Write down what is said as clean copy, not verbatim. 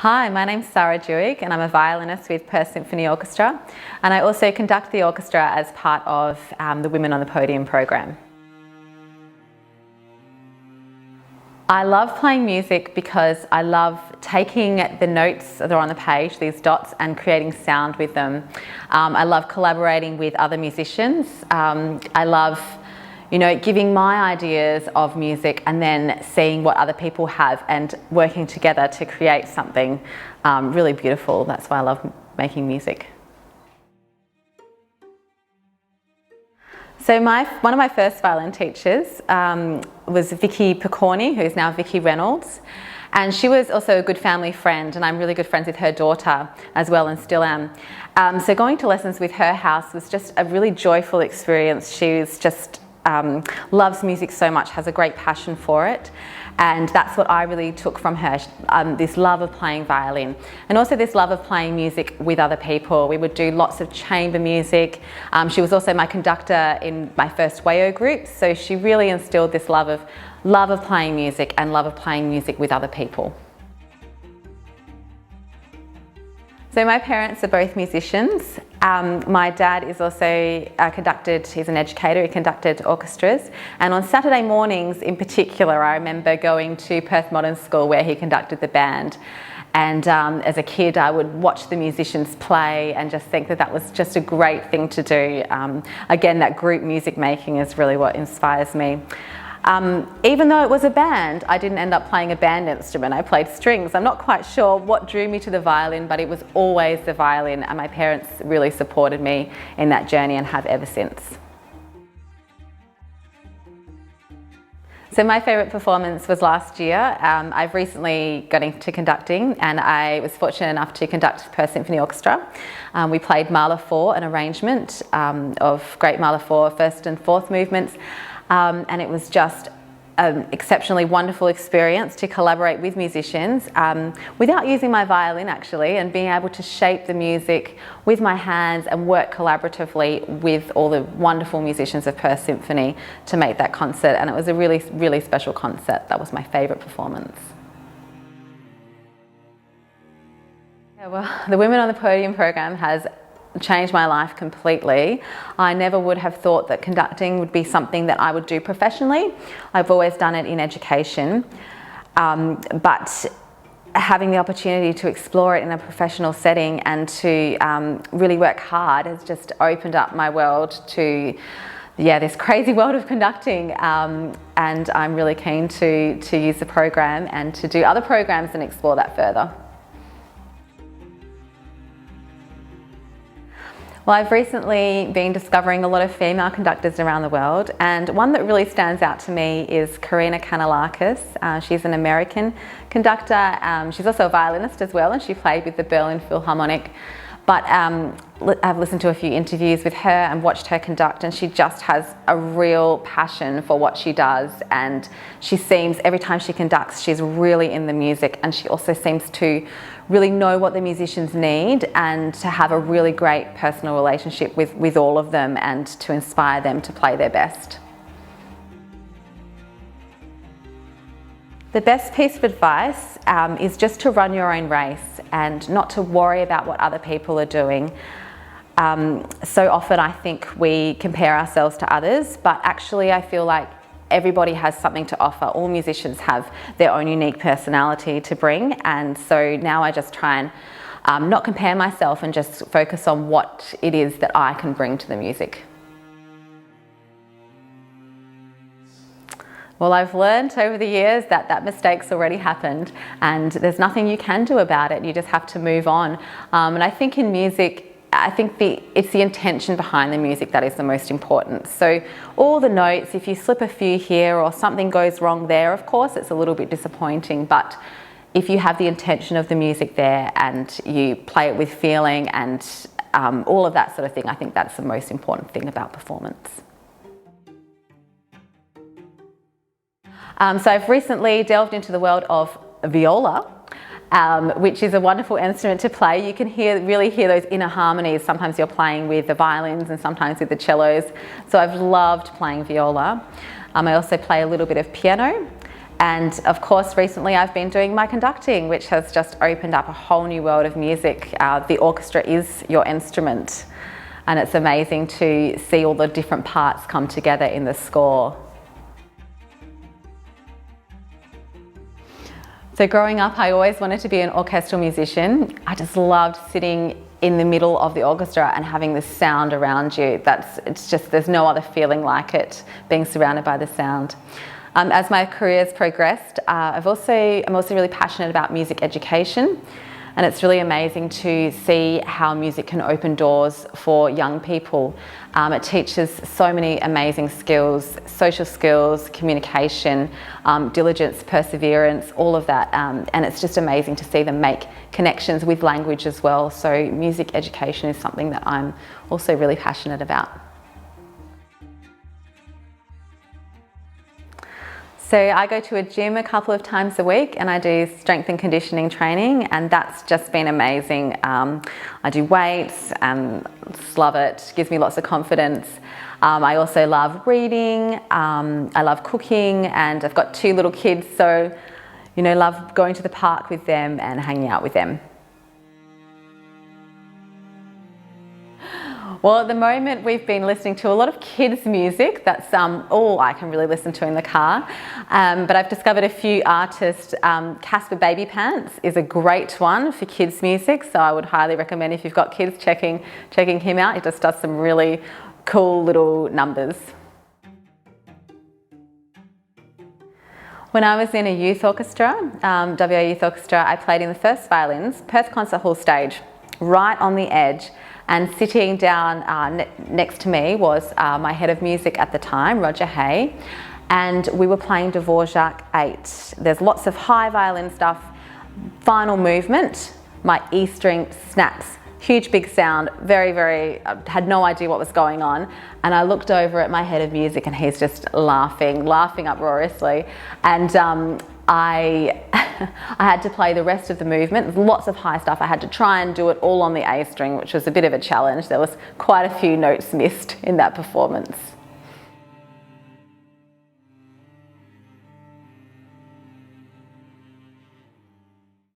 Hi, my name's Sara Duhig and I'm a violinist with Perth Symphony Orchestra, and I also conduct the orchestra as part of the Women on the Podium program. I love playing music because I love taking the notes that are on the page, these dots, and creating sound with them. I love collaborating with other musicians. I love giving my ideas of music and then seeing what other people have and working together to create something really beautiful. That's why I love making music. So one of my first violin teachers was Vicky Picorni, who's now Vicky Reynolds. And she was also a good family friend, and I'm really good friends with her daughter as well, and still am. So going to lessons with her house was just a really joyful experience. She was just loves music so much, has a great passion for it, and that's what I really took from her, this love of playing violin and also this love of playing music with other people. We would do lots of chamber music. She was also my conductor in my first WAYO group, so she really instilled this love of playing music and love of playing music with other people. So my parents are both musicians. My dad is also he's an educator, he conducted orchestras. And on Saturday mornings in particular, I remember going to Perth Modern School where he conducted the band. And as a kid, I would watch the musicians play and just think that that was just a great thing to do. Again, that group music making is really what inspires me. Even though it was a band, I didn't end up playing a band instrument. I played strings. I'm not quite sure what drew me to the violin, but it was always the violin, and my parents really supported me in that journey and have ever since. So my favourite performance was last year. I've recently got into conducting, and I was fortunate enough to conduct Perth Symphony Orchestra. We played Mahler 4, an arrangement of Great Mahler 4 first and fourth movements. And it was just an exceptionally wonderful experience to collaborate with musicians without using my violin actually, and being able to shape the music with my hands and work collaboratively with all the wonderful musicians of Perth Symphony to make that concert. And it was a really, really special concert. That was my favourite performance. Yeah, well, the Women on the Podium program has changed my life completely. I never would have thought that conducting would be something that I would do professionally. I've always done it in education, but having the opportunity to explore it in a professional setting and to really work hard has just opened up my world to this crazy world of conducting, and I'm really keen to use the program and to do other programs and explore that further. Well, I've recently been discovering a lot of female conductors around the world, and one that really stands out to me is Karina Kanellakis. She's an American conductor. She's also a violinist as well, and she played with the Berlin Philharmonic. But I've listened to a few interviews with her and watched her conduct, and she just has a real passion for what she does, and she seems, every time she conducts, she's really in the music, and she also seems to really know what the musicians need and to have a really great personal relationship with all of them and to inspire them to play their best. The best piece of advice is just to run your own race and not to worry about what other people are doing. So often I think we compare ourselves to others, but actually I feel like everybody has something to offer. All musicians have their own unique personality to bring, and so now I just try and not compare myself and just focus on what it is that I can bring to the music. Well, I've learned over the years that mistake's already happened and there's nothing you can do about it. You just have to move on. And I think in music, it's the intention behind the music that is the most important. So all the notes, if you slip a few here or something goes wrong there, of course it's a little bit disappointing, but if you have the intention of the music there and you play it with feeling and all of that sort of thing, I think that's the most important thing about performance. So I've recently delved into the world of viola, which is a wonderful instrument to play. You can really hear those inner harmonies. Sometimes you're playing with the violins and sometimes with the cellos. So I've loved playing viola. I also play a little bit of piano, And of course, recently I've been doing my conducting, which has just opened up a whole new world of music. The orchestra is your instrument, and it's amazing to see all the different parts come together in the score. So growing up, I always wanted to be an orchestral musician. I just loved sitting in the middle of the orchestra and having the sound around you. There's no other feeling like it, being surrounded by the sound. As my career's progressed, I'm also really passionate about music education, and it's really amazing to see how music can open doors for young people. It teaches so many amazing skills, social skills, communication, diligence, perseverance, all of that, and it's just amazing to see them make connections with language as well. So music education is something that I'm also really passionate about. So I go to a gym a couple of times a week and I do strength and conditioning training, and that's just been amazing. I do weights and just love it. Gives me lots of confidence. I also love reading. I love cooking, and I've got 2 little kids, so love going to the park with them and hanging out with them. Well, at the moment we've been listening to a lot of kids' music. That's all I can really listen to in the car. But I've discovered a few artists. Casper Baby Pants is a great one for kids' music, so I would highly recommend, if you've got kids, checking him out. He just does some really cool little numbers. When I was in a youth orchestra, WA Youth Orchestra, I played in the first violins, Perth Concert Hall stage, right on the edge. And sitting down next to me was my head of music at the time, Roger Hay, and we were playing Dvorak 8. There's lots of high violin stuff. Final movement, my E string snaps. Huge big sound, I had no idea what was going on. And I looked over at my head of music and he's just laughing uproariously. And I had to play the rest of the movement. Lots of high stuff. I had to try and do it all on the A string, which was a bit of a challenge. There was quite a few notes missed in that performance.